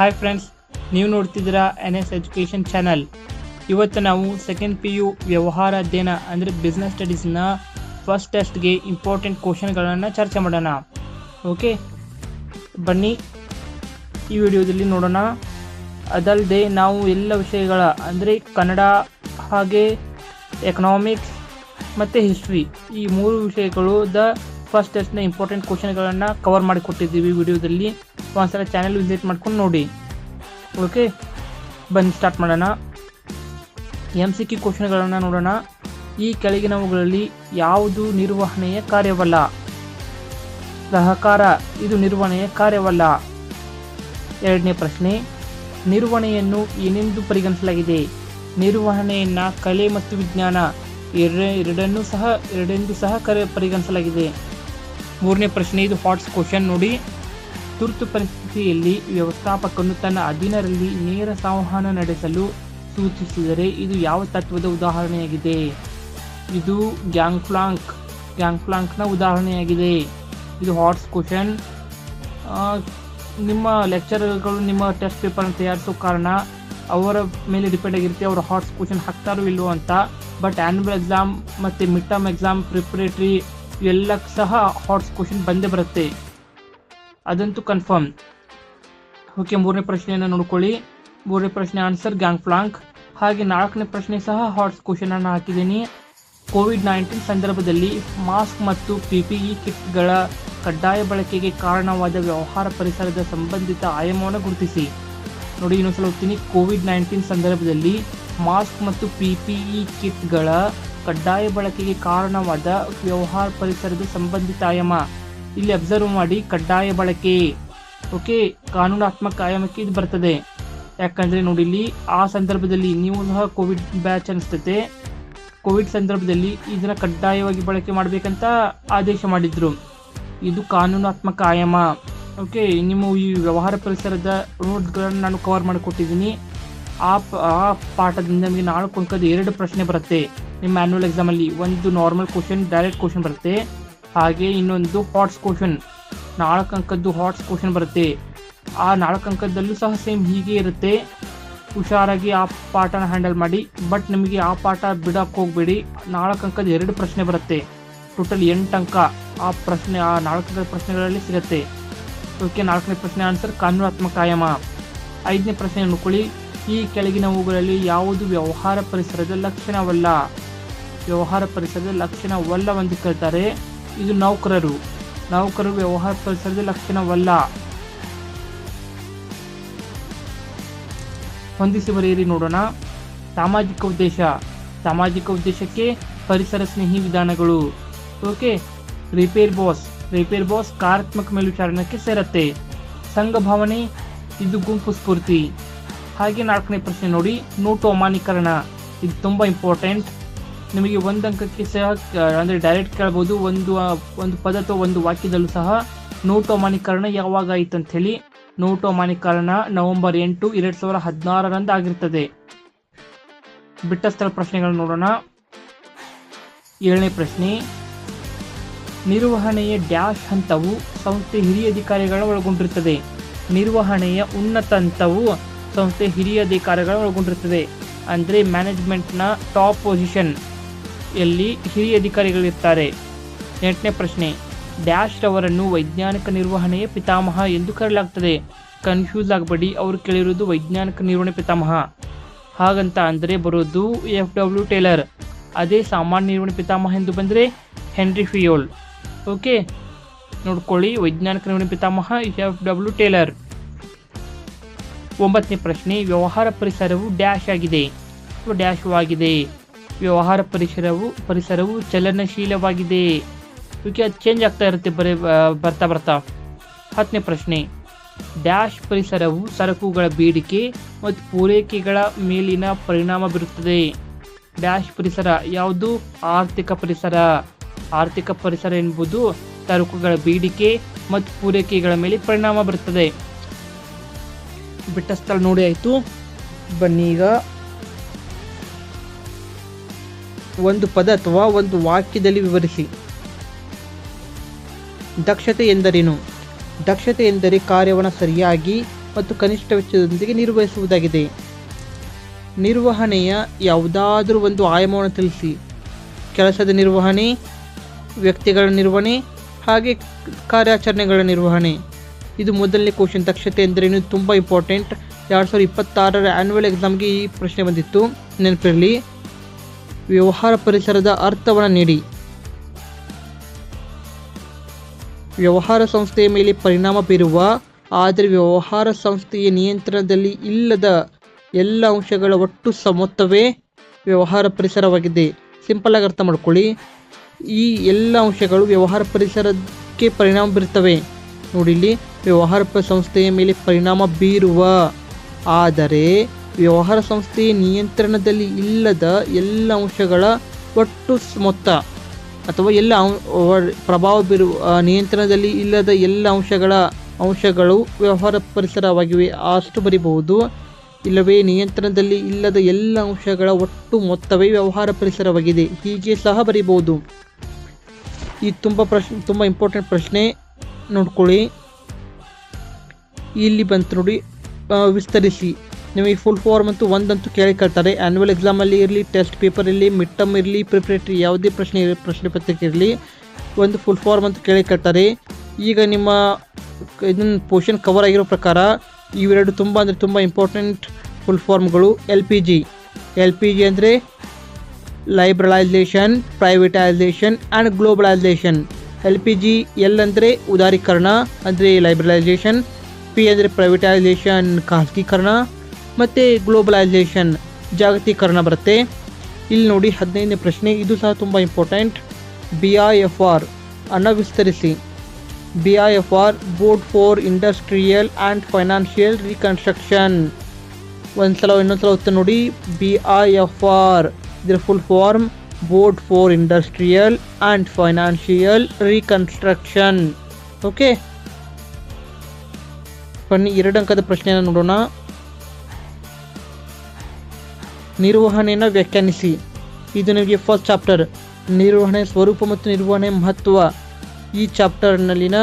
Hi friends, ನೀವು ನೋಡ್ತಿದ್ದೀರಾ NS education channel. ಇವತ್ತು ನಾವು ಸೆಕೆಂಡ್ PU ವ್ಯವಹಾರ ಅಧ್ಯಯನ ಅಂದರೆ ಬಿಸ್ನೆಸ್ ಸ್ಟಡೀಸ್ನ ಫಸ್ಟ್ ಟೆಸ್ಟ್ಗೆ ಇಂಪಾರ್ಟೆಂಟ್ ಕ್ವಶನ್ಗಳನ್ನು ಚರ್ಚೆ ಮಾಡೋಣ. ಓಕೆ, ಬನ್ನಿ ಈ ವಿಡಿಯೋದಲ್ಲಿ ನೋಡೋಣ. ಅದಲ್ಲದೆ ನಾವು ಎಲ್ಲ ವಿಷಯಗಳ ಅಂದರೆ ಕನ್ನಡ ಹಾಗೆ ಎಕನಾಮಿಕ್ಸ್ ಮತ್ತು ಹಿಸ್ಟ್ರಿ ಈ ಮೂರು ವಿಷಯಗಳು ಫಸ್ಟ್ ಟೆಸ್ಟ್ನ ಇಂಪಾರ್ಟೆಂಟ್ ಕ್ವಶನ್ಗಳನ್ನು ಕವರ್ ಮಾಡಿಕೊಟ್ಟಿದ್ದೀವಿ ವಿಡಿಯೋದಲ್ಲಿ. ಒಂದ್ಸಲ ಚಾನೆಲ್ ವಿಸಿಟ್ ಮಾಡ್ಕೊಂಡು ನೋಡಿ. ಓಕೆ, ಬನ್ನಿ ಸ್ಟಾರ್ಟ್ ಮಾಡೋಣ. MCQ ಕ್ವಶನ್ಗಳನ್ನು ನೋಡೋಣ. ಈ ಕೆಳಗಿನವುಗಳಲ್ಲಿ ಯಾವುದು ನಿರ್ವಹಣೆಯ ಕಾರ್ಯವಲ್ಲ? ಸಹಕಾರ ಇದು ನಿರ್ವಹಣೆಯ ಕಾರ್ಯವಲ್ಲ. ಎರಡನೇ ಪ್ರಶ್ನೆ, ನಿರ್ವಹಣೆಯನ್ನು ಏನೆಂದು ಪರಿಗಣಿಸಲಾಗಿದೆ? ನಿರ್ವಹಣೆಯನ್ನು ಕಲೆ ಮತ್ತು ವಿಜ್ಞಾನ ಎರಡೆಂದು ಸಹ ಪರಿಗಣಿಸಲಾಗಿದೆ. ಮೂರನೇ ಪ್ರಶ್ನೆ, ಇದು ಹಾಟ್ಸ್ ಕ್ವಶನ್ ನೋಡಿ. ತುರ್ತು ಪರಿಸ್ಥಿತಿಯಲ್ಲಿ ವ್ಯವಸ್ಥಾಪಕನು ತನ್ನ ಅಧೀನರಲ್ಲಿ ನೇರ ಸಂವಹನ ನಡೆಸಲು ಸೂಚಿಸಿದರೆ ಇದು ಯಾವ ತತ್ವದ ಉದಾಹರಣೆಯಾಗಿದೆ? ಇದು ಗ್ಯಾಂಗ್ಪ್ಲಾಂಕ್ನ ಉದಾಹರಣೆಯಾಗಿದೆ. ಇದು ಹಾಟ್ಸ್ ಕ್ವಶನ್. ನಿಮ್ಮ ಲೆಕ್ಚರರ್ಗಳು ನಿಮ್ಮ ಟೆಸ್ಟ್ ಪೇಪರ್ನ ತಯಾರಿಸೋ ಕಾರಣ ಅವರ ಮೇಲೆ ಡಿಪೆಂಡ್ ಆಗಿರುತ್ತೆ, ಅವರು ಹಾಟ್ಸ್ ಕ್ವಶನ್ ಹಾಕ್ತಾರೋ ಇಲ್ವೋ ಅಂತ. ಬಟ್ ಆ್ಯನ್ಯುವಲ್ ಎಕ್ಸಾಮ್ ಮತ್ತು ಮಿಡ್ ಟರ್ಮ್ ಎಕ್ಸಾಮ್ ಪ್ರಿಪ್ರೇಟರಿ ಇವೆಲ್ಲಕ್ಕೆ ಸಹ ಹಾಟ್ಸ್ ಕ್ವಶನ್ ಬಂದೇ ಬರುತ್ತೆ, ಅದಂತೂ ಕನ್ಫರ್ಮ್. ಓಕೆ, ಮೂರನೇ ಪ್ರಶ್ನೆಯನ್ನು ನೋಡ್ಕೊಳ್ಳಿ. ಮೂರನೇ ಪ್ರಶ್ನೆ ಆನ್ಸರ್ ಗ್ಯಾಂಗ್ಪ್ಲಾಂಕ್. ಹಾಗೆ ನಾಲ್ಕನೇ ಪ್ರಶ್ನೆ ಸಹ ಹಾಟ್ಸ್ ಕ್ವಶನ್ ಅನ್ನು ಹಾಕಿದ್ದೀನಿ. ಕೋವಿಡ್-19 ಸಂದರ್ಭದಲ್ಲಿ ಮಾಸ್ಕ್ ಮತ್ತು PPE ಕಿಟ್ಗಳ ಕಡ್ಡಾಯ ಬಳಕೆಗೆ ಕಾರಣವಾದ ವ್ಯವಹಾರ ಪರಿಸರದ ಸಂಬಂಧಿತ ಆಯಾಮವನ್ನು ಗುರುತಿಸಿ. ನೋಡಿ, ಇನ್ನೊಂದ್ಸಲ ಓದ್ತೀನಿ. ಕೋವಿಡ್-19 ಸಂದರ್ಭದಲ್ಲಿ ಮಾಸ್ಕ್ ಮತ್ತು PPE ಕಿಟ್ಗಳ ಕಡ್ಡಾಯ ಬಳಕೆಗೆ ಕಾರಣವಾದ ವ್ಯವಹಾರ ಪರಿಸರದ ಸಂಬಂಧಿತ ಆಯಾಮ. ಇಲ್ಲಿ ಅಬ್ಸರ್ವ್ ಮಾಡಿ, ಕಡ್ಡಾಯ ಬಳಕೆ. ಓಕೆ, ಕಾನೂನಾತ್ಮಕ ಆಯಾಮಕ್ಕೆ ಇದು ಬರ್ತದೆ. ಯಾಕಂದರೆ ನೋಡಿ, ಇಲ್ಲಿ ಆ ಸಂದರ್ಭದಲ್ಲಿ ನೀವು ಸಹ ಕೋವಿಡ್ ಬ್ಯಾಚ್ ಅನಿಸ್ತತೆ. ಕೋವಿಡ್ ಸಂದರ್ಭದಲ್ಲಿ ಇದನ್ನು ಕಡ್ಡಾಯವಾಗಿ ಬಳಕೆ ಮಾಡಬೇಕಂತ ಆದೇಶ ಮಾಡಿದ್ರು. ಇದು ಕಾನೂನಾತ್ಮಕ ಆಯಾಮ. ಓಕೆ, ನಿಮ್ಮ ಈ ವ್ಯವಹಾರ ಪರಿಸರದ ರೂಲ್ಸ್ಗಳನ್ನು ನಾನು ಕವರ್ ಮಾಡಿಕೊಟ್ಟಿದ್ದೀನಿ. ಆ ಪಾಠದಿಂದ ನಿಮಗೆ 4 ಅಂಕದ 2 ಪ್ರಶ್ನೆ ಬರುತ್ತೆ ನಿಮ್ಮ ಆ್ಯನ್ಯುವಲ್ ಎಕ್ಸಾಮಲ್ಲಿ. ಒಂದು ನಾರ್ಮಲ್ ಕ್ವಶನ್, ಡೈರೆಕ್ಟ್ ಕ್ವಶನ್ ಬರುತ್ತೆ. ಹಾಗೆ ಇನ್ನೊಂದು ಹಾಟ್ಸ್ ಕ್ವಶನ್, 4 ಅಂಕದ್ದು ಹಾಟ್ಸ್ ಕ್ವಶನ್ ಬರುತ್ತೆ. ಆ 4 ಅಂಕದಲ್ಲೂ ಸಹ ಸೇಮ್ ಹೀಗೆ ಇರುತ್ತೆ. ಹುಷಾರಾಗಿ ಆ ಪಾಠನ ಹ್ಯಾಂಡಲ್ ಮಾಡಿ. ಬಟ್ ನಿಮಗೆ ಆ ಪಾಠ ಬಿಡಕ್ಕೆ ಹೋಗಬೇಡಿ. 4 ಅಂಕದ 2 ಪ್ರಶ್ನೆ ಬರುತ್ತೆ. ಟೋಟಲ್ 8 ಅಂಕ ಆ 4 ಅಂಕದ ಪ್ರಶ್ನೆಗಳಲ್ಲಿ ಸಿಗುತ್ತೆ. ಓಕೆ, 4ನೇ ಪ್ರಶ್ನೆ ಆನ್ಸರ್ ಕಾನೂನಾತ್ಮಕ ಆಯಾಮ. 5ನೇ ಪ್ರಶ್ನೆ ನೋಡ್ಕೊಳ್ಳಿ. ಈ ಕೆಳಗಿನವುಗಳಲ್ಲಿ ಯಾವುದು ವ್ಯವಹಾರ ಪರಿಸರದ ಲಕ್ಷಣವಲ್ಲ? ವ್ಯವಹಾರ ಪರಿಸರದ ಲಕ್ಷಣವಲ್ಲವೆಂದು ಕೇಳ್ತಾರೆ. ಇದು ನೌಕರರು ವ್ಯವಹಾರ ಪರಿಸರದ ಲಕ್ಷಣವಲ್ಲ. ಹೊಂದಿಸಿ ಬರೆಯಿರಿ ನೋಡೋಣ. ಸಾಮಾಜಿಕ ಉದ್ದೇಶಕ್ಕೆ ಪರಿಸರ ಸ್ನೇಹಿ ವಿಧಾನಗಳು. ಓಕೆ, ರಿಪೇರ್ ಬಾಸ್ ಕಾರ್ಯಾತ್ಮಕ ಮೇಲ್ವಿಚಾರಣೆಗೆ ಸೇರುತ್ತೆ. ಸಂಘಭಾವನೆ ಇದು ಗುಂಪು ಸ್ಫೂರ್ತಿ. ಹಾಗೆ 4ನೇ ಪ್ರಶ್ನೆ ನೋಡಿ, ನೋಟು ಅಮಾನ್ಯೀಕರಣ. ಇದು ತುಂಬ ಇಂಪಾರ್ಟೆಂಟ್. ನಿಮಗೆ 1 ಅಂಕಕ್ಕೆ ಸಹ ಅಂದರೆ ಡೈರೆಕ್ಟ್ ಕೇಳ್ಬೋದು. ಒಂದು ಪದ ಅಥವಾ ಒಂದು ವಾಕ್ಯದಲ್ಲೂ ಸಹ ನೋಟು ಅಮಾನ್ಯೀಕರಣ ಯಾವಾಗ ಆಯಿತು ಅಂತ ಹೇಳಿ. ನೋಟು ಅಮಾನ್ಯೀಕರಣ ನವೆಂಬರ್ 8, 2016 ಆಗಿರ್ತದೆ. ಬಿಟ್ಟ ಸ್ಥಳ ಪ್ರಶ್ನೆಗಳು ನೋಡೋಣ. 7ನೇ ಪ್ರಶ್ನೆ, ನಿರ್ವಹಣೆಯ ಡ್ಯಾಶ್ ಹಂತವು ಸಂಸ್ಥೆ ಹಿರಿಯ ಅಧಿಕಾರಿಗಳ ಒಳಗೊಂಡಿರುತ್ತದೆ. ನಿರ್ವಹಣೆಯ ಉನ್ನತ ಹಂತವು ಸಂಸ್ಥೆ ಹಿರಿಯ ಅಧಿಕಾರಿಗಳ ಒಳಗೊಂಡಿರುತ್ತದೆ. ಅಂದರೆ ಮ್ಯಾನೇಜ್ಮೆಂಟ್ನ ಟಾಪ್ ಪೊಸಿಷನ್ ಎಲ್ಲಿ ಹಿರಿಯ ಅಧಿಕಾರಿಗಳಿರ್ತಾರೆ. 8ನೇ ಪ್ರಶ್ನೆ, ಡ್ಯಾಶ್ ರವರನ್ನು ವೈಜ್ಞಾನಿಕ ನಿರ್ವಹಣೆಯ ಪಿತಾಮಹ ಎಂದು ಕರೆಯಲಾಗ್ತದೆ. ಕನ್ಫ್ಯೂಸ್ ಆಗಬೇಡಿ, ಅವರು ಕೇಳಿರೋದು ವೈಜ್ಞಾನಿಕ ನಿರ್ವಹಣೆ ಪಿತಾಮಹ. ಹಾಗಂತ ಅಂದರೆ ಬರೋದು FW ಟೇಲರ್. ಅದೇ ಸಾಮಾನ್ಯ ನಿರ್ವಹಣೆ ಪಿತಾಮಹ ಎಂದು ಬಂದರೆ ಹೆನ್ರಿ ಫಿಯೋಲ್. ಓಕೆ, ನೋಡ್ಕೊಳ್ಳಿ, ವೈಜ್ಞಾನಿಕ ನಿರ್ವಹಣೆ ಪಿತಾಮಹ FW ಟೇಲರ್. 9ನೇ ಪ್ರಶ್ನೆ, ವ್ಯವಹಾರ ಪರಿಸರವು ಡ್ಯಾಶ್ ಆಗಿದೆ ಅಥವಾ ಡ್ಯಾಶ್ವಾಗಿದೆ. ವ್ಯವಹಾರ ಪರಿಸರವು ಚಲನಶೀಲವಾಗಿದೆ. ಓಕೆ, ಅದು ಚೇಂಜ್ ಆಗ್ತಾ ಇರುತ್ತೆ ಬರ್ತಾ. 10ನೇ ಪ್ರಶ್ನೆ, ಡ್ಯಾಶ್ ಪರಿಸರವು ಸರಕುಗಳ ಬೇಡಿಕೆ ಮತ್ತು ಪೂರೈಕೆಗಳ ಮೇಲಿನ ಪರಿಣಾಮ ಬೀರುತ್ತದೆ. ಡ್ಯಾಶ್ ಪರಿಸರ ಯಾವುದು? ಆರ್ಥಿಕ ಪರಿಸರ ಎಂಬುದು ಸರಕುಗಳ ಬೇಡಿಕೆ ಮತ್ತು ಪೂರೈಕೆಗಳ ಮೇಲೆ ಪರಿಣಾಮ ಬೀರುತ್ತದೆ. ಬಿಟ್ಟ ಸ್ಥಳ ನೋಡಿ ಆಯಿತು. ಬನ್ನಿ, ಈಗ ಒಂದು ಪದ ಅಥವಾ ಒಂದು ವಾಕ್ಯದಲ್ಲಿ ವಿವರಿಸಿ. ದಕ್ಷತೆ ಎಂದರೇನು? ದಕ್ಷತೆ ಎಂದರೆ ಕಾರ್ಯವನ್ನು ಸರಿಯಾಗಿ ಮತ್ತು ಕನಿಷ್ಠ ವೆಚ್ಚದೊಂದಿಗೆ ನಿರ್ವಹಿಸುವುದಾಗಿದೆ. ನಿರ್ವಹಣೆಯ ಯಾವುದಾದರೂ ಒಂದು ಆಯಾಮವನ್ನು ತಿಳಿಸಿ. ಕೆಲಸದ ನಿರ್ವಹಣೆ, ವ್ಯಕ್ತಿಗಳ ನಿರ್ವಹಣೆ, ಹಾಗೆ ಕಾರ್ಯಾಚರಣೆಗಳ ನಿರ್ವಹಣೆ. ಇದು ಮೊದಲನೇ ಕ್ವಶನ್. ದಕ್ಷತೆ ಎಂದರೇನು? ತುಂಬ ಇಂಪಾರ್ಟೆಂಟ್. 2026 ಆ್ಯನ್ಯುವಲ್ ಎಕ್ಸಾಮ್ಗೆ ಈ ಪ್ರಶ್ನೆ ಬಂದಿತ್ತು, ನೆನಪಿರಲಿ. ವ್ಯವಹಾರ ಪರಿಸರದ ಅರ್ಥವನ್ನು ನೀಡಿ. ವ್ಯವಹಾರ ಸಂಸ್ಥೆಯ ಮೇಲೆ ಪರಿಣಾಮ ಬೀರುವ ಆದರೆ ವ್ಯವಹಾರ ಸಂಸ್ಥೆಯ ನಿಯಂತ್ರಣದಲ್ಲಿ ಇಲ್ಲದ ಎಲ್ಲ ಅಂಶಗಳ ಒಟ್ಟು ಮೊತ್ತವೇ ವ್ಯವಹಾರ ಪರಿಸರವಾಗಿದೆ. ಸಿಂಪಲ್ ಆಗಿ ಅರ್ಥ ಮಾಡ್ಕೊಳ್ಳಿ. ಈ ಎಲ್ಲ ಅಂಶಗಳು ವ್ಯವಹಾರ ಪರಿಸರಕ್ಕೆ ಪರಿಣಾಮ ಬೀರುತ್ತವೆ. ನೋಡಿ ಇಲ್ಲಿ, ವ್ಯವಹಾರ ಸಂಸ್ಥೆಯ ಮೇಲೆ ಪರಿಣಾಮ ಬೀರುವ ಆದರೆ ವ್ಯವಹಾರ ಸಂಸ್ಥೆಯ ನಿಯಂತ್ರಣದಲ್ಲಿ ಇಲ್ಲದ ಎಲ್ಲ ಅಂಶಗಳ ಒಟ್ಟು ಮೊತ್ತ ಅಥವಾ ಎಲ್ಲ ಪ್ರಭಾವ ಬೀರುವ ನಿಯಂತ್ರಣದಲ್ಲಿ ಇಲ್ಲದ ಎಲ್ಲ ಅಂಶಗಳು ವ್ಯವಹಾರ ಪರಿಸರವಾಗಿವೆ ಅಷ್ಟು ಬರೀಬಹುದು. ಇಲ್ಲವೇ ನಿಯಂತ್ರಣದಲ್ಲಿ ಇಲ್ಲದ ಎಲ್ಲ ಅಂಶಗಳ ಒಟ್ಟು ಮೊತ್ತವೇ ವ್ಯವಹಾರ ಪರಿಸರವಾಗಿದೆ, ಹೀಗೆ ಸಹ ಬರೀಬಹುದು. ಈ ತುಂಬ ಇಂಪಾರ್ಟೆಂಟ್ ಪ್ರಶ್ನೆ ನೋಡ್ಕೊಳ್ಳಿ. ಇಲ್ಲಿ ಬಂತು ನೋಡಿ, ವಿಸ್ತರಿಸಿ. ನಿಮಗೆ ಫುಲ್ ಫಾರ್ಮ್ ಅಂತೂ ಒಂದಂತೂ ಕೇಳ್ತಾರೆ. ಆ್ಯನ್ಯುವಲ್ ಎಕ್ಸಾಮಲ್ಲಿ ಇರಲಿ, ಟೆಸ್ಟ್ ಪೇಪರ್ ಇರಲಿ, ಮಿಡ್ ಟರ್ಮ್ ಇರಲಿ, ಪ್ರಿಪ್ರೇಟರಿ ಯಾವುದೇ ಪ್ರಶ್ನೆ ಪತ್ರಿಕೆ ಇರಲಿ, ಒಂದು ಫುಲ್ ಫಾರ್ಮ್ ಅಂತೂ ಕೇಳ್ತಾರೆ. ಈಗ ನಿಮ್ಮ ಇದನ್ನು ಪೋರ್ಷನ್ ಕವರ್ ಆಗಿರೋ ಪ್ರಕಾರ ಇವೆರಡು ತುಂಬ ಇಂಪಾರ್ಟೆಂಟ್ ಫುಲ್ ಫಾರ್ಮ್ಗಳು. ಎಲ್ ಪಿ ಜಿ ಅಂದರೆ liberalisation, privatisation and globalisation. LPG L ಅಂದರೆ ಉದಾರೀಕರಣ ಅಂದರೆ ಲೈಬ್ರಲೈಸೇಷನ್, ಪಿ ಅಂದರೆ ಪ್ರೈವೇಟೈಸೇಷನ್ ಖಾಸಗೀಕರಣ, ಮತ್ತು ಗ್ಲೋಬಲೈಸೇಷನ್ ಜಾಗತೀಕರಣ ಬರುತ್ತೆ. ಇಲ್ಲಿ ನೋಡಿ 15ನೇ ಪ್ರಶ್ನೆ, ಇದು ಸಹ ತುಂಬ ಇಂಪಾರ್ಟೆಂಟ್. BIFR ಅನ್ನು ವಿಸ್ತರಿಸಿ. BIFR board for industrial and financial reconstruction. ಇನ್ನೊಂದ್ಸಲ ಓದ್ತಾ ನೋಡಿ. BIFR ಇದರ full form board for industrial and financial reconstruction. Okay, ಬನ್ನಿ 2 ಅಂಕದ ಪ್ರಶ್ನೆಯನ್ನು ನೋಡೋಣ. ನಿರ್ವಹಣೆಯನ್ನು ವ್ಯಾಖ್ಯಾನಿಸಿ. ಇದು ನಿಮಗೆ ಫಸ್ಟ್ ಚಾಪ್ಟರ್, ನಿರ್ವಹಣೆ ಸ್ವರೂಪ ಮತ್ತು ನಿರ್ವಹಣೆ ಮಹತ್ವ. ಈ ಚಾಪ್ಟರ್ನಲ್ಲಿನ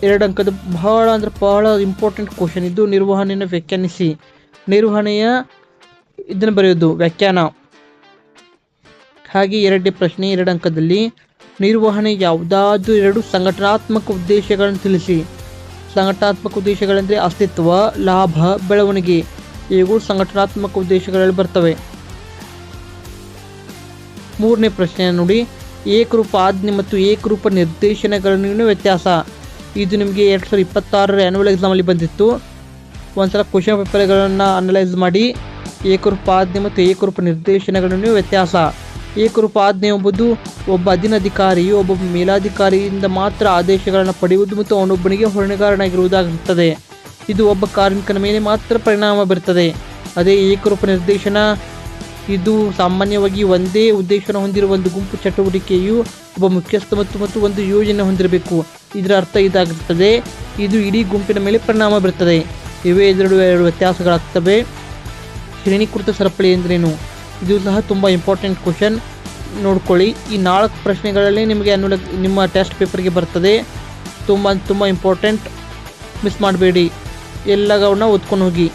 2 ಅಂಕದ ಬಹಳ ಇಂಪಾರ್ಟೆಂಟ್ ಕ್ವಶನ್ ಇದು. ನಿರ್ವಹಣೆಯನ್ನು ವ್ಯಾಖ್ಯಾನಿಸಿ. ನಿರ್ವಹಣೆಯ ಇದನ್ನು ಬರೆಯೋದು ವ್ಯಾಖ್ಯಾನ. ಹಾಗೆ 2ನೇ ಪ್ರಶ್ನೆ 2 ಅಂಕದಲ್ಲಿ, ನಿರ್ವಹಣೆ ಯಾವುದಾದ್ರೂ 2 ಸಂಘಟನಾತ್ಮಕ ಉದ್ದೇಶಗಳನ್ನು ತಿಳಿಸಿ. ಸಂಘಟನಾತ್ಮಕ ಉದ್ದೇಶಗಳೆಂದರೆ ಅಸ್ತಿತ್ವ, ಲಾಭ, ಬೆಳವಣಿಗೆ. ಇವುಗಳು ಸಂಘಟನಾತ್ಮಕ ಉದ್ದೇಶಗಳಲ್ಲಿ ಬರ್ತವೆ. 3ನೇ ಪ್ರಶ್ನೆ ನೋಡಿ, ಏಕರೂಪ ಆಜ್ಞೆ ಮತ್ತು ಏಕರೂಪ ನಿರ್ದೇಶನಗಳ ನಡುವಿನ ವ್ಯತ್ಯಾಸ. ಇದು ನಿಮಗೆ 2026 ಆ್ಯನ್ಯುವಲ್ ಎಕ್ಸಾಮಲ್ಲಿ ಬಂದಿತ್ತು. ಒಂದ್ಸಲ ಕ್ವಶನ್ ಪೇಪರ್ಗಳನ್ನು ಅನಲೈಸ್ ಮಾಡಿ. ಏಕರೂಪ ಆಜ್ಞೆ ಮತ್ತು ಏಕರೂಪ ನಿರ್ದೇಶನಗಳ ನಡುವಿನ ವ್ಯತ್ಯಾಸ. ಏಕರೂಪ ಆಜ್ಞೆ ಎಂಬುದು ಒಬ್ಬ ಅಧೀನಾಧಿಕಾರಿಯು ಒಬ್ಬ ಮೇಲಾಧಿಕಾರಿಯಿಂದ ಮಾತ್ರ ಆದೇಶಗಳನ್ನು ಪಡೆಯುವುದು ಮತ್ತು ಅವನೊಬ್ಬನಿಗೆ ಹೊಣೆಗಾರನಾಗಿರುವುದಾಗಿರುತ್ತದೆ. ಇದು ಒಬ್ಬ ಕಾರ್ಮಿಕನ ಮೇಲೆ ಮಾತ್ರ ಪರಿಣಾಮ ಬೀರುತ್ತದೆ. ಅದೇ ಏಕರೂಪ ನಿರ್ದೇಶನ, ಇದು ಸಾಮಾನ್ಯವಾಗಿ ಒಂದೇ ಉದ್ದೇಶವನ್ನು ಹೊಂದಿರುವ ಒಂದು ಗುಂಪು ಚಟುವಟಿಕೆಯು ಒಬ್ಬ ಮುಖ್ಯಸ್ಥ ಮತ್ತು ಒಂದು ಯೋಜನೆ ಹೊಂದಿರಬೇಕು. ಇದರ ಅರ್ಥ ಇದಾಗಿರುತ್ತದೆ, ಇದು ಇಡೀ ಗುಂಪಿನ ಮೇಲೆ ಪರಿಣಾಮ ಬೀರುತ್ತದೆ. ಇವೇ 2 ವ್ಯತ್ಯಾಸಗಳಾಗ್ತವೆ. ಶ್ರೇಣೀಕೃತ ಸರಪಳಿ ಎಂದರೇನು? ಇದು ಸಹ ತುಂಬ ಇಂಪಾರ್ಟೆಂಟ್ ಕ್ವಶನ್, ನೋಡ್ಕೊಳ್ಳಿ. ಈ 4 ಪ್ರಶ್ನೆಗಳಲ್ಲಿ ನಿಮಗೆ ನಿಮ್ಮ ಟೆಸ್ಟ್ ಪೇಪರ್ಗೆ ಬರ್ತದೆ. ತುಂಬ ಇಂಪಾರ್ಟೆಂಟ್, ಮಿಸ್ ಮಾಡಬೇಡಿ. ಎಲ್ಲವನ್ನ ಓದ್ಕೊಂಡು ಹೋಗಿ.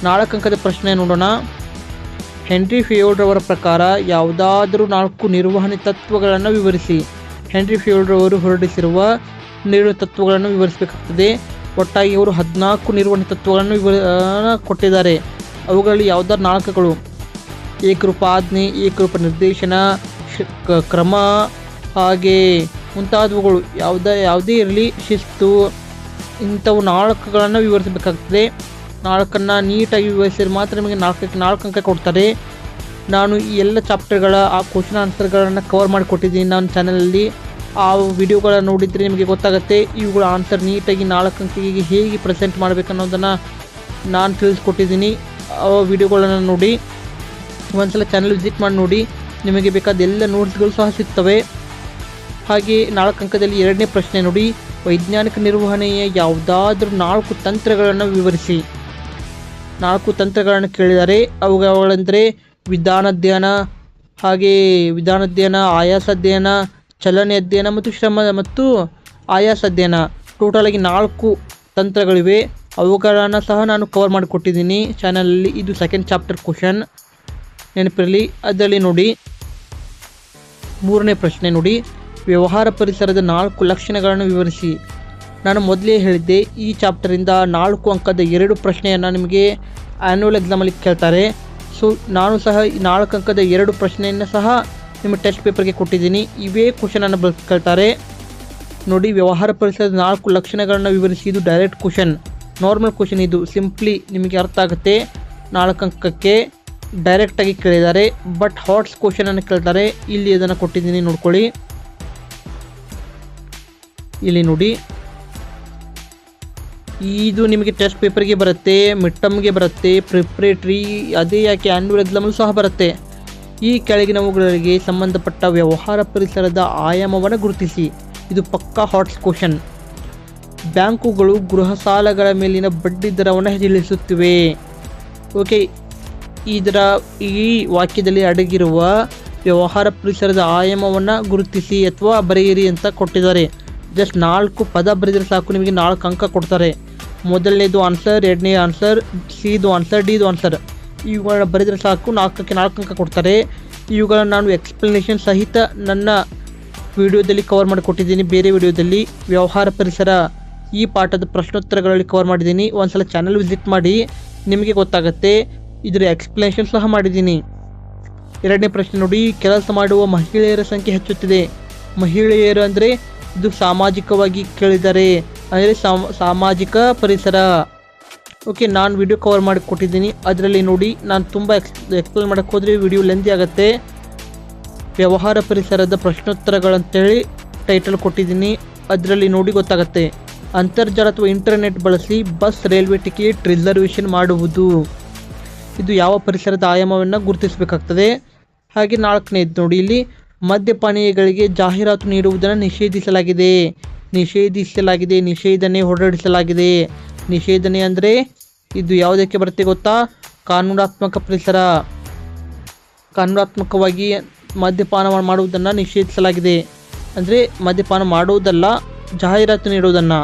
4 ಅಂಕದ ಪ್ರಶ್ನೆ ನೋಡೋಣ. ಹೆನ್ರಿ ಫಿಯೋಲ್ಡ್ ಅವರ ಪ್ರಕಾರ ಯಾವುದಾದರೂ 4 ನಿರ್ವಹಣೆ ತತ್ವಗಳನ್ನು ವಿವರಿಸಿ. ಹೆನ್ರಿ ಫಿಯೋಲ್ಡ್ ಅವರು ಹೊರಡಿಸಿರುವ ನಿರ್ವಹಣೆ ತತ್ವಗಳನ್ನು ವಿವರಿಸಬೇಕಾಗ್ತದೆ. ಒಟ್ಟಾಗಿ ಅವರು 14 ನಿರ್ವಹಣೆ ತತ್ವಗಳನ್ನು ಕೊಟ್ಟಿದ್ದಾರೆ. ಅವುಗಳಲ್ಲಿ ಯಾವುದಾದ್ರು 4ಗಳು ಏಕರೂಪ ಆಜ್ಞೆ, ಏಕರೂಪ ನಿರ್ದೇಶನ, ಕ್ರಮ, ಹಾಗೆ ಮುಂತಾದವುಗಳು. ಯಾವುದೇ ಇರಲಿ, ಶಿಸ್ತು, ಇಂಥವು 4ಗಳನ್ನು ವಿವರಿಸಬೇಕಾಗ್ತದೆ. 4ನ್ನು ನೀಟಾಗಿ ವಿವರಿಸಿದ್ರೆ ಮಾತ್ರ ನಿಮಗೆ 4 ಅಂಕ ಕೊಡ್ತಾರೆ. ನಾನು ಈ ಎಲ್ಲ ಚಾಪ್ಟರ್ಗಳ ಆ ಕ್ವಶನ್ ಆನ್ಸರ್ಗಳನ್ನು ಕವರ್ ಮಾಡಿಕೊಟ್ಟಿದ್ದೀನಿ ನಾನು ಚಾನಲಲ್ಲಿ. ಆ ವಿಡಿಯೋಗಳನ್ನು ನೋಡಿದರೆ ನಿಮಗೆ ಗೊತ್ತಾಗುತ್ತೆ. ಇವುಗಳ ಆನ್ಸರ್ ನೀಟಾಗಿ 4 ಅಂಕಿಗೆ ಹೇಗೆ ಪ್ರೆಸೆಂಟ್ ಮಾಡಬೇಕನ್ನೋದನ್ನು ನಾನು ತಿಳಿಸ್ಕೊಟ್ಟಿದ್ದೀನಿ. ಆ ವಿಡಿಯೋಗಳನ್ನು ನೋಡಿ, ಒಂದ್ಸಲ ಚಾನಲ್ ವಿಸಿಟ್ ಮಾಡಿ ನೋಡಿ. ನಿಮಗೆ ಬೇಕಾದ ಎಲ್ಲ ನೋಟ್ಸ್ಗಳು ಸಹ ಸಿಗ್ತವೆ. ಹಾಗೆ 4 ಅಂಕದಲ್ಲಿ 2ನೇ ಪ್ರಶ್ನೆ ನೋಡಿ, ವೈಜ್ಞಾನಿಕ ನಿರ್ವಹಣೆಯ ಯಾವುದಾದ್ರೂ 4 ತಂತ್ರಗಳನ್ನು ವಿವರಿಸಿ. 4 ತಂತ್ರಗಳನ್ನು ಕೇಳಿದ್ದಾರೆ. ಅವುಗಳೆಂದರೆ ವಿಧಾನಾಧ್ಯಯನ, ಆಯಾಸ ಅಧ್ಯಯನ, ಚಲನೆ ಅಧ್ಯಯನ ಮತ್ತು ಶ್ರಮ ಮತ್ತು ಆಯಾಸ ಅಧ್ಯಯನ. ಟೋಟಲ್ ಆಗಿ 4 ತಂತ್ರಗಳಿವೆ. ಅವುಗಳನ್ನು ಸಹ ನಾನು ಕವರ್ ಮಾಡಿಕೊಟ್ಟಿದ್ದೀನಿ ಚಾನಲಲ್ಲಿ. ಇದು ಸೆಕೆಂಡ್ ಚಾಪ್ಟರ್ ಕ್ವಶನ್ ನೆನಪಿರಲಿ. ಅದರಲ್ಲಿ ನೋಡಿ 3ನೇ ಪ್ರಶ್ನೆ ನೋಡಿ, ವ್ಯವಹಾರ ಪರಿಸರದ 4 ಲಕ್ಷಣಗಳನ್ನು ವಿವರಿಸಿ. ನಾನು ಮೊದಲೇ ಹೇಳಿದ್ದೆ ಈ ಚಾಪ್ಟರಿಂದ 4 ಅಂಕದ 2 ಪ್ರಶ್ನೆಯನ್ನು ನಿಮಗೆ ಆ್ಯನ್ಯುವಲ್ ಎಕ್ಸಾಮಲ್ಲಿ ಕೇಳ್ತಾರೆ. ಸೊ ನಾನು ಸಹ 4 ಅಂಕದ 2 ಪ್ರಶ್ನೆಯನ್ನು ಸಹ ನಿಮ್ಮ ಟೆಸ್ಟ್ ಪೇಪರ್ಗೆ ಕೊಟ್ಟಿದ್ದೀನಿ. ಇವೇ ಕ್ವಶನನ್ನು ಕೇಳ್ತಾರೆ ನೋಡಿ. ವ್ಯವಹಾರ ಪರಿಸರದ 4 ಲಕ್ಷಣಗಳನ್ನು ವಿವರಿಸಿ. ಇದು ಡೈರೆಕ್ಟ್ ಕ್ವಶನ್, ನಾರ್ಮಲ್ ಕ್ವಶನ್. ಇದು ಸಿಂಪ್ಲಿ ನಿಮಗೆ ಅರ್ಥ ಆಗುತ್ತೆ. 4 ಅಂಕಕ್ಕೆ ಡೈರೆಕ್ಟಾಗಿ ಕೇಳಿದ್ದಾರೆ. ಬಟ್ ಹಾಟ್ಸ್ ಕ್ವಶನನ್ನು ಕೇಳ್ತಾರೆ. ಇಲ್ಲಿ ಅದನ್ನು ಕೊಟ್ಟಿದ್ದೀನಿ ನೋಡ್ಕೊಳ್ಳಿ. ಇಲ್ಲಿ ನೋಡಿ, ಇದು ನಿಮಗೆ ಟೆಸ್ಟ್ ಪೇಪರ್ಗೆ ಬರುತ್ತೆ, ಮಿಡ್ ಟರ್ಮ್ಗೆ ಬರುತ್ತೆ, ಪ್ರಿಪ್ರೇಟ್ರಿ, ಅದೇ ಯಾಕೆ ಆ್ಯನ್ಯುವಲ್ ಎಕ್ಸಾಮಲ್ಲೂ ಸಹ ಬರುತ್ತೆ. ಈ ಕೆಳಗಿನವುಗಳಿಗೆ ಸಂಬಂಧಪಟ್ಟ ವ್ಯವಹಾರ ಪರಿಸರದ ಆಯಾಮವನ್ನು ಗುರುತಿಸಿ. ಇದು ಪಕ್ಕಾ ಹಾಟ್ಸ್ ಕ್ವಶನ್. ಬ್ಯಾಂಕುಗಳು ಗೃಹ ಸಾಲಗಳ ಮೇಲಿನ ಬಡ್ಡಿ ದರವನ್ನು ಇಳಿಸುತ್ತಿವೆ. ಓಕೆ, ಈ ವಾಕ್ಯದಲ್ಲಿ ಅಡಗಿರುವ ವ್ಯವಹಾರ ಪರಿಸರದ ಆಯಾಮವನ್ನು ಗುರುತಿಸಿ ಅಥವಾ ಬರೆಯಿರಿ ಅಂತ ಕೊಟ್ಟಿದ್ದಾರೆ. ಜಸ್ಟ್ 4 ಪದ ಬರೆದರೆ ಸಾಕು, ನಿಮಗೆ 4 ಅಂಕ ಕೊಡ್ತಾರೆ. ಮೊದಲನೇದು ಆನ್ಸರ್, 2ನೇ ಆನ್ಸರ್, ಸಿದು ಆನ್ಸರ್, ಡಿದು ಆನ್ಸರ್. ಇವುಗಳನ್ನ ಬರೆದರೆ ಸಾಕು, 4ಕ್ಕೆ 4 ಅಂಕ ಕೊಡ್ತಾರೆ. ಇವುಗಳನ್ನು ನಾನು ಎಕ್ಸ್ಪ್ಲನೇಷನ್ ಸಹಿತ ನನ್ನ ವಿಡಿಯೋದಲ್ಲಿ ಕವರ್ ಮಾಡಿಕೊಟ್ಟಿದ್ದೀನಿ. ಬೇರೆ ವಿಡಿಯೋದಲ್ಲಿ ವ್ಯವಹಾರ ಪರಿಸರ ಈ ಪಾಠದ ಪ್ರಶ್ನೋತ್ತರಗಳಲ್ಲಿ ಕವರ್ ಮಾಡಿದ್ದೀನಿ. ಒಂದ್ಸಲ ಚಾನಲ್ ವಿಸಿಟ್ ಮಾಡಿ, ನಿಮಗೆ ಗೊತ್ತಾಗುತ್ತೆ. ಇದರ ಎಕ್ಸ್ಪ್ಲನೇಷನ್ ಸಹ ಮಾಡಿದ್ದೀನಿ. 2ನೇ ಪ್ರಶ್ನೆ ನೋಡಿ, ಕೆಲಸ ಮಾಡುವ ಮಹಿಳೆಯರ ಸಂಖ್ಯೆ ಹೆಚ್ಚುತ್ತಿದೆ. ಮಹಿಳೆಯರು ಅಂದರೆ ಇದು ಸಾಮಾಜಿಕವಾಗಿ ಕೇಳಿದ್ದಾರೆ, ಅಂದರೆ ಸಾಮಾಜಿಕ ಪರಿಸರ. ಓಕೆ, ನಾನು ವಿಡಿಯೋ ಕವರ್ ಮಾಡಿ ಕೊಟ್ಟಿದ್ದೀನಿ. ಅದರಲ್ಲಿ ನೋಡಿ, ನಾನು ತುಂಬ ಎಕ್ಸ್ಪ್ಲೇನ್ ಮಾಡೋಕ್ಕೆ ಹೋದರೆ ವಿಡಿಯೋ ಲೆಂದಿ ಆಗುತ್ತೆ. ವ್ಯವಹಾರ ಪರಿಸರದ ಪ್ರಶ್ನೋತ್ತರಗಳಂತೇಳಿ ಟೈಟಲ್ ಕೊಟ್ಟಿದ್ದೀನಿ. ಅದರಲ್ಲಿ ನೋಡಿ ಗೊತ್ತಾಗುತ್ತೆ. ಅಂತರ್ಜಾಲ ಅಥವಾ ಇಂಟರ್ನೆಟ್ ಬಳಸಿ ಬಸ್, ರೈಲ್ವೆ ಟಿಕೆಟ್ ರಿಸರ್ವೇಷನ್ ಮಾಡುವುದು. ಇದು ಯಾವ ಪರಿಸರದ ಆಯಾಮವನ್ನು ಗುರುತಿಸಬೇಕಾಗ್ತದೆ. ಹಾಗೆ 4ನೇದು ನೋಡಿ, ಇಲ್ಲಿ ಮದ್ಯಪಾನೀಯಗಳಿಗೆ ಜಾಹೀರಾತು ನೀಡುವುದನ್ನು ನಿಷೇಧಿಸಲಾಗಿದೆ. ನಿಷೇಧನೆ ಹೊರಡಿಸಲಾಗಿದೆ. ನಿಷೇಧನೆ ಅಂದರೆ ಇದು ಯಾವುದಕ್ಕೆ ಬರುತ್ತೆ ಗೊತ್ತಾ? ಕಾನೂನಾತ್ಮಕ ಪರಿಸರ. ಕಾನೂನಾತ್ಮಕವಾಗಿ ಮದ್ಯಪಾನ ಮಾಡುವುದನ್ನು ನಿಷೇಧಿಸಲಾಗಿದೆ. ಅಂದರೆ ಮದ್ಯಪಾನ ಮಾಡುವುದಲ್ಲ, ಜಾಹೀರಾತು ನೀಡುವುದನ್ನು.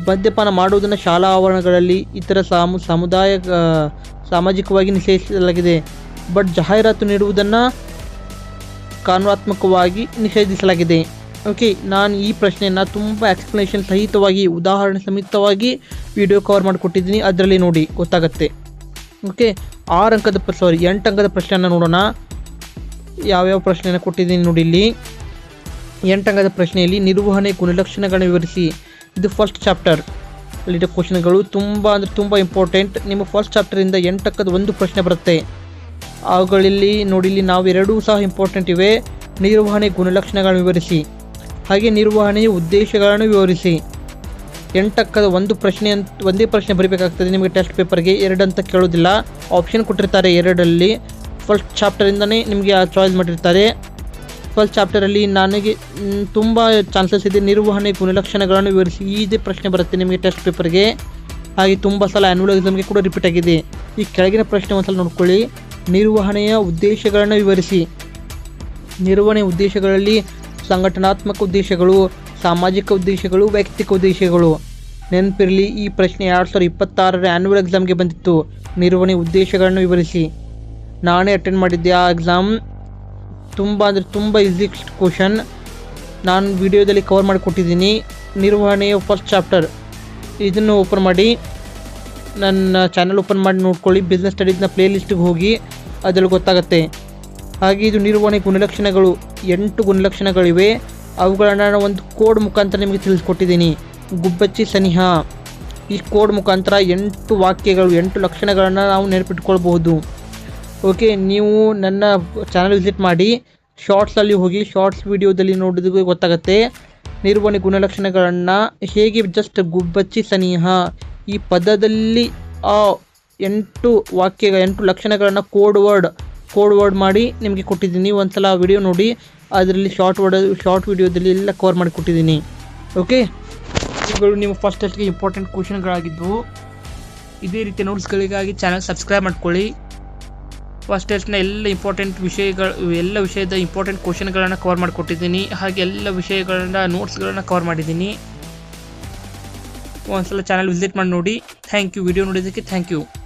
ಮದ್ಯಪಾನ ಮಾಡುವುದನ್ನು ಶಾಲಾ ಆವರಣಗಳಲ್ಲಿ ಇತರ ಸಾಮಾಜಿಕವಾಗಿ ನಿಷೇಧಿಸಲಾಗಿದೆ. ಬಟ್ ಜಾಹೀರಾತು ನೀಡುವುದನ್ನು ಕಾನೂನಾತ್ಮಕವಾಗಿ ನಿಷೇಧಿಸಲಾಗಿದೆ. ಓಕೆ, ನಾನು ಈ ಪ್ರಶ್ನೆಯನ್ನು ತುಂಬ ಎಕ್ಸ್ಪ್ಲನೇಷನ್ ಸಹಿತವಾಗಿ, ಉದಾಹರಣೆ ಸಮೇತವಾಗಿ ವಿಡಿಯೋ ಕವರ್ ಮಾಡಿಕೊಟ್ಟಿದ್ದೀನಿ. ಅದರಲ್ಲಿ ನೋಡಿ ಗೊತ್ತಾಗುತ್ತೆ. ಓಕೆ, 8 ಅಂಕದ ಪ್ರಶ್ನೆಯನ್ನು ನೋಡೋಣ. ಯಾವ್ಯಾವ ಪ್ರಶ್ನೆಯನ್ನು ಕೊಟ್ಟಿದ್ದೀನಿ ನೋಡಿ. ಇಲ್ಲಿ 8 ಅಂಕದ ಪ್ರಶ್ನೆಯಲ್ಲಿ ನಿರ್ವಹಣೆ ಗುಣಲಕ್ಷಣಗಳನ್ನು ವಿವರಿಸಿ. ಇದು ಫಸ್ಟ್ ಚಾಪ್ಟರ್ ಅಲ್ಲಿರೋ ಕ್ವಶನ್ಗಳು. ತುಂಬ ಇಂಪಾರ್ಟೆಂಟ್. ನಿಮ್ಮ ಫಸ್ಟ್ ಚಾಪ್ಟರಿಂದ 8 ಅಂಕದ ಒಂದು ಪ್ರಶ್ನೆ ಬರುತ್ತೆ. ಅವುಗಳಲ್ಲಿ ನೋಡಿ, ಇಲ್ಲಿ ನಾವು 2 ಸಹ ಇಂಪಾರ್ಟೆಂಟ್ ಇವೆ. ನಿರ್ವಹಣೆ ಗುಣಲಕ್ಷಣಗಳನ್ನು ವಿವರಿಸಿ, ಹಾಗೆ ನಿರ್ವಹಣೆಯ ಉದ್ದೇಶಗಳನ್ನು ವಿವರಿಸಿ. 8 ಅಂಕದ ಒಂದೇ ಪ್ರಶ್ನೆ ಬರೀಬೇಕಾಗ್ತದೆ ನಿಮಗೆ ಟೆಸ್ಟ್ ಪೇಪರ್ಗೆ. 2 ಅಂತ ಕೇಳೋದಿಲ್ಲ. ಆಪ್ಷನ್ ಕೊಟ್ಟಿರ್ತಾರೆ 2ರಲ್ಲಿ. ಫಸ್ಟ್ ಚಾಪ್ಟರಿಂದನೇ ನಿಮಗೆ ಚಾಯ್ಸ್ ಮಾಡಿರ್ತಾರೆ. ಫಸ್ಟ್ ಚಾಪ್ಟರಲ್ಲಿ ನನಗೆ ತುಂಬ ಚಾನ್ಸಸ್ ಇದೆ. ನಿರ್ವಹಣೆ ಗುಣಲಕ್ಷಣಗಳನ್ನು ವಿವರಿಸಿ, ಇದೇ ಪ್ರಶ್ನೆ ಬರುತ್ತೆ ನಿಮಗೆ ಟೆಸ್ಟ್ ಪೇಪರ್ಗೆ. ಹಾಗೆ ತುಂಬ ಸಲ ಆ್ಯನ್ಯುವಲ್ ಎಕ್ಸಾಮ್ಗೆ ಕೂಡ ರಿಪೀಟ್ ಆಗಿದೆ. ಈ ಕೆಳಗಿನ ಪ್ರಶ್ನೆ ಒಂದ್ಸಲ ನೋಡ್ಕೊಳ್ಳಿ. ನಿರ್ವಹಣೆಯ ಉದ್ದೇಶಗಳನ್ನು ವಿವರಿಸಿ. ನಿರ್ವಹಣೆ ಉದ್ದೇಶಗಳಲ್ಲಿ ಸಂಘಟನಾತ್ಮಕ ಉದ್ದೇಶಗಳು, ಸಾಮಾಜಿಕ ಉದ್ದೇಶಗಳು, ವೈಯಕ್ತಿಕ ಉದ್ದೇಶಗಳು. ನೆನಪಿರಲಿ, ಈ ಪ್ರಶ್ನೆ 2026ರ ಆ್ಯನ್ಯುವಲ್ ಎಕ್ಸಾಮ್ಗೆ ಬಂದಿತ್ತು. ನಿರ್ವಹಣೆ ಉದ್ದೇಶಗಳನ್ನು ವಿವರಿಸಿ. ನಾನೇ ಅಟೆಂಡ್ ಮಾಡಿದ್ದೆ ಆ ಎಕ್ಸಾಮ್. ತುಂಬ ಈಸಿ ಕ್ವಶನ್. ನಾನು ವಿಡಿಯೋದಲ್ಲಿ ಕವರ್ ಮಾಡಿಕೊಟ್ಟಿದ್ದೀನಿ. ನಿರ್ವಹಣೆಯ ಫಸ್ಟ್ ಚಾಪ್ಟರ್ ಇದನ್ನು ಓಪನ್ ಮಾಡಿ, ನನ್ನ ಚಾನಲ್ ಓಪನ್ ಮಾಡಿ ನೋಡ್ಕೊಳ್ಳಿ. ಬಿಸ್ನೆಸ್ ಸ್ಟಡೀಸ್ನ ಪ್ಲೇ ಲಿಸ್ಟಿಗೆ ಹೋಗಿ, ಅದರಲ್ಲಿ ಗೊತ್ತಾಗುತ್ತೆ. ಹಾಗೆ ಇದು ನಿರ್ವಹಣೆ ಗುಣಲಕ್ಷಣಗಳು. 8 ಗುಣಲಕ್ಷಣಗಳಿವೆ. ಅವುಗಳನ್ನು ನಾನು ಒಂದು ಕೋಡ್ ಮುಖಾಂತರ ನಿಮಗೆ ತಿಳಿಸ್ಕೊಟ್ಟಿದ್ದೀನಿ. ಗುಬ್ಬಚ್ಚಿ ಸನಿಹ. ಈ ಕೋಡ್ ಮುಖಾಂತರ 8 ವಾಕ್ಯಗಳು, 8 ಲಕ್ಷಣಗಳನ್ನು ನಾವು ನೆನಪಿಟ್ಕೊಳ್ಬಹುದು. ಓಕೆ, ನೀವು ನನ್ನ ಚಾನಲ್ ವಿಸಿಟ್ ಮಾಡಿ, ಶಾರ್ಟ್ಸಲ್ಲಿ ಹೋಗಿ, ಶಾರ್ಟ್ಸ್ ವಿಡಿಯೋದಲ್ಲಿ ನೋಡಿದ್ರೆ ಗೊತ್ತಾಗುತ್ತೆ. ನಿರ್ವಹಣೆ ಗುಣಲಕ್ಷಣಗಳನ್ನು ಹೇಗೆ ಜಸ್ಟ್ ಗುಬ್ಬಚ್ಚಿ ಸನಿಹ ಈ ಪದದಲ್ಲಿ ಆ 8 ಲಕ್ಷಣಗಳನ್ನು ಕೋಡ್ ವರ್ಡ್ ಮಾಡಿ ನಿಮಗೆ ಕೊಟ್ಟಿದ್ದೀನಿ. ಒಂದ್ಸಲ ವಿಡಿಯೋ ನೋಡಿ, ಅದರಲ್ಲಿ ಶಾರ್ಟ್ ವಿಡಿಯೋದಲ್ಲಿ ಎಲ್ಲ ಕವರ್ ಮಾಡಿ ಕೊಟ್ಟಿದ್ದೀನಿ. ಓಕೆ, ಇವುಗಳು ನಿಮ್ಮ ಫಸ್ಟ್ ಟೆಸ್ಟ್ಗೆ ಇಂಪಾರ್ಟೆಂಟ್ ಕ್ವಶನ್ಗಳಾಗಿದ್ದವು. ಇದೇ ರೀತಿ ನೋಟ್ಸ್ಗಳಿಗಾಗಿ ಚಾನಲ್ ಸಬ್ಸ್ಕ್ರೈಬ್ ಮಾಡ್ಕೊಳ್ಳಿ. ಫಸ್ಟ್ ಟೆಸ್ಟ್ನ ಎಲ್ಲ ವಿಷಯದ ಇಂಪಾರ್ಟೆಂಟ್ ಕ್ವಶನ್ಗಳನ್ನು ಕವರ್ ಮಾಡಿಕೊಟ್ಟಿದ್ದೀನಿ. ಹಾಗೆ ಎಲ್ಲ ವಿಷಯಗಳನ್ನ ನೋಟ್ಸ್ಗಳನ್ನು ಕವರ್ ಮಾಡಿದ್ದೀನಿ. ಒಂದ್ಸಲ ಚಾನಲ್ ವಿಸಿಟ್ ಮಾಡಿ ನೋಡಿ. Thank you. ವಿಡಿಯೋ ನೋಡಿದ್ದಕ್ಕೆ ಥ್ಯಾಂಕ್ ಯು.